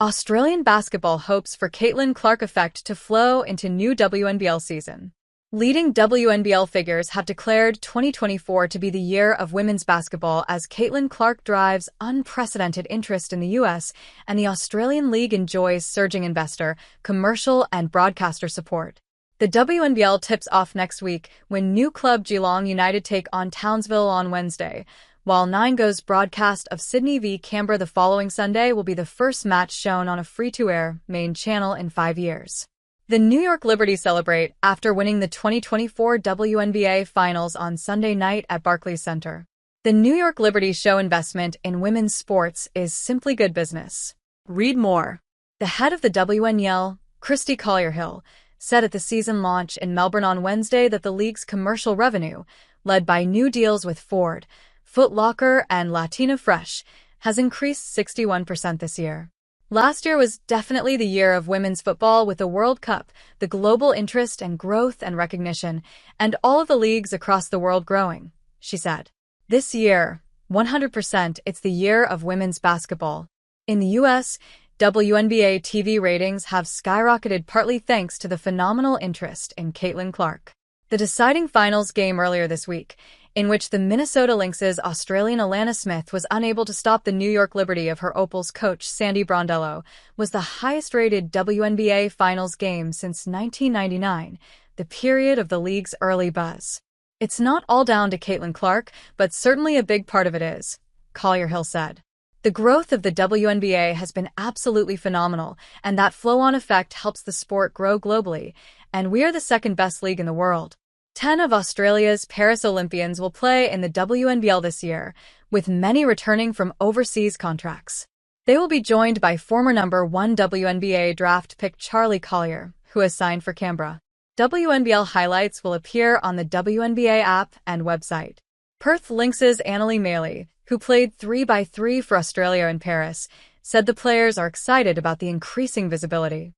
Australian basketball hopes for Caitlin Clark effect to flow into new WNBL season. Leading WNBL figures have declared 2024 to be the year of women's basketball as Caitlin Clark drives unprecedented interest in the U.S. and the Australian League enjoys surging investor, commercial, and broadcaster support. The WNBL tips off next week when new club Geelong United take on Townsville on Wednesday, while Nine Go's broadcast of Sydney v Canberra the following Sunday will be the first match shown on a free-to-air main channel in 5 years. The New York Liberty celebrate after winning the 2024 WNBA Finals on Sunday night at Barclays Center. The New York Liberty show investment in women's sports is simply good business. Read more. The head of the WNBL, Christy Collier-Hill, said at the season launch in Melbourne on Wednesday that the league's commercial revenue, led by new deals with Ford, Foot Locker, and Latina Fresh, has increased 61% this year. Last year was definitely the year of women's football with the World Cup, the global interest and growth and recognition, and all of the leagues across the world growing, she said. This year, 100% it's the year of women's basketball. In the U.S., WNBA TV ratings have skyrocketed partly thanks to the phenomenal interest in Caitlin Clark. The deciding finals game earlier this week, in which the Minnesota Lynx's Australian Alana Smith was unable to stop the New York Liberty of her Opals coach Sandy Brondello, was the highest-rated WNBA Finals game since 1999, the period of the league's early buzz. It's not all down to Caitlin Clark, but certainly a big part of it is, Collier-Hill said. The growth of the WNBA has been absolutely phenomenal, and that flow-on effect helps the sport grow globally, and we are the second-best league in the world. 10 of Australia's Paris Olympians will play in the WNBL this year, with many returning from overseas contracts. They will be joined by former number 1 WNBA draft pick Charlie Collier, who has signed for Canberra. WNBL highlights will appear on the WNBA app and website. Perth Lynx's Annalie Maley, who played 3x3 for Australia in Paris, said the players are excited about the increasing visibility.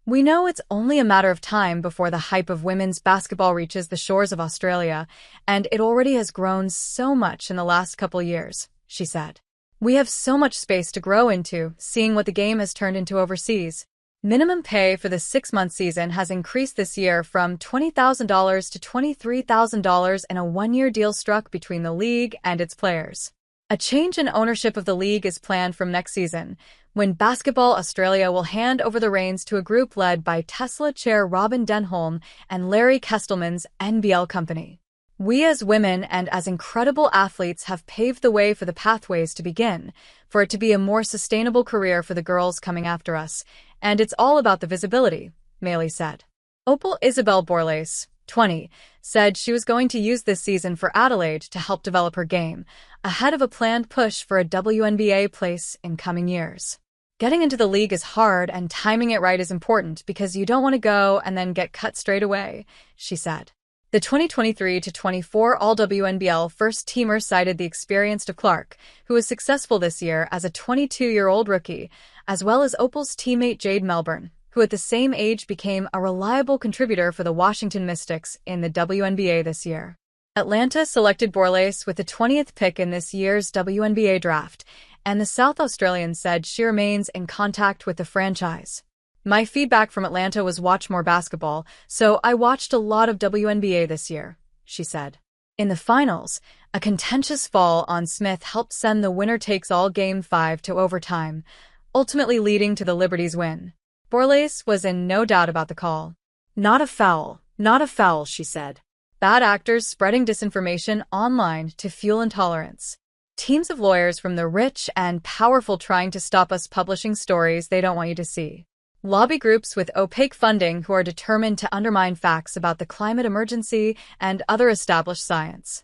We know it's only a matter of time before the hype of women's basketball reaches the shores of Australia, and it already has grown so much in the last couple years, she said. We have so much space to grow into, seeing what the game has turned into overseas. Minimum pay for the 6-month season has increased this year from $20,000 to $23,000 in a 1-year deal struck between the league and its players. A change in ownership of the league is planned from next season, when Basketball Australia will hand over the reins to a group led by Tesla chair Robin Denholm and Larry Kestelman's NBL company. We as women and as incredible athletes have paved the way for the pathways to begin, for it to be a more sustainable career for the girls coming after us, and it's all about the visibility, Maley said. Opal Isabel Borlase, 20, said she was going to use this season for Adelaide to help develop her game, ahead of a planned push for a WNBA place in coming years. Getting into the league is hard and timing it right is important because you don't want to go and then get cut straight away, she said. The 2023-24 All-WNBL first-teamer cited the experience of Clark, who was successful this year as a 22-year-old rookie, as well as Opal's teammate Jade Melbourne, who at the same age became a reliable contributor for the Washington Mystics in the WNBA this year. Atlanta selected Borlase with the 20th pick in this year's WNBA draft, and the South Australian said she remains in contact with the franchise. My feedback from Atlanta was watch more basketball, so I watched a lot of WNBA this year, she said. In the finals, a contentious fall on Smith helped send the winner-takes-all Game 5 to overtime, ultimately leading to the Liberty's win. Borlase was in no doubt about the call. Not a foul, she said. Bad actors spreading disinformation online to fuel intolerance. Teams of lawyers from the rich and powerful trying to stop us publishing stories they don't want you to see. Lobby groups with opaque funding who are determined to undermine facts about the climate emergency and other established science.